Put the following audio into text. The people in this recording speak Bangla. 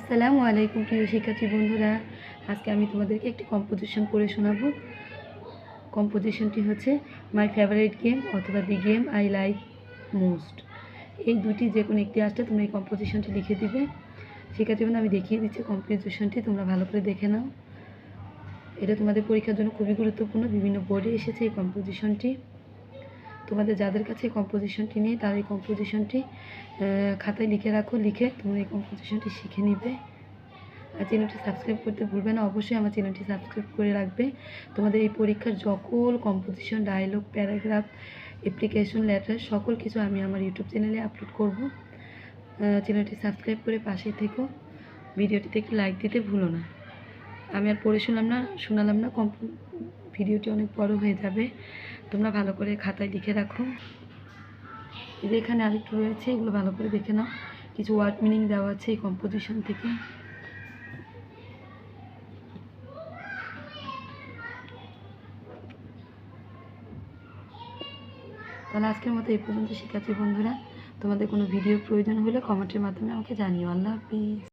আসসালামু আলাইকুম প্রিয় শিক্ষার্থী বন্ধুরা, আজকে আমি তোমাদেরকে একটি কম্পোজিশন পড়ে শোনাবো। কম্পোজিশনটি হচ্ছে মাই ফেভারিট গেম অথবা the game I like most. এই দুটি যে কোনো একটি আসলে তোমরা এই কম্পোজিশনটি লিখে দিবে। শিক্ষার্থী বন্ধু, আমি দেখিয়ে দিচ্ছি কম্পোজিশনটি, তোমরা ভালো করে দেখে নাও। এটা তোমাদের পরীক্ষার জন্য খুবই গুরুত্বপূর্ণ, বিভিন্ন বোর্ডে এসেছে এই কম্পোজিশনটি। তোমাদের যাদের কাছে এই কম্পোজিশনটি নেই তারা এই কম্পোজিশনটি খাতায় লিখে রাখো, লিখে তোমরা এই কম্পোজিশনটি শিখে নিবে। আর চ্যানেলটি সাবস্ক্রাইব করতে ভুলবে না, অবশ্যই আমার চ্যানেলটি সাবস্ক্রাইব করে রাখবে। তোমাদের এই পরীক্ষার সকল composition, dialogue, paragraph, application, letter সকল কিছু আমি আমার ইউটিউব চ্যানেলে আপলোড করব। চ্যানেলটি সাবস্ক্রাইব করে পাশে থেকো, ভিডিওটিতে একটি লাইক দিতে ভুলো না। আমি আর পড়ে শোনালাম না, ভিডিওটি অনেক বড় হয়ে যাবে। তোমরা ভালো করে খাতায় লিখে রাখো। এই যে এখানে আরেকটু রয়েছে, এগুলো ভালো করে দেখে নাও। কিছু ওয়ার্ড মিনিং দেওয়া আছে এই কম্পোজিশন থেকে। তাহলে আজকের মতো এই পর্যন্ত শিক্ষার্থী বন্ধুরা। তোমাদের কোনো ভিডিওর প্রয়োজন হলে কমেন্টের মাধ্যমে আমাকে জানিও। আল্লাহ হাফিজ।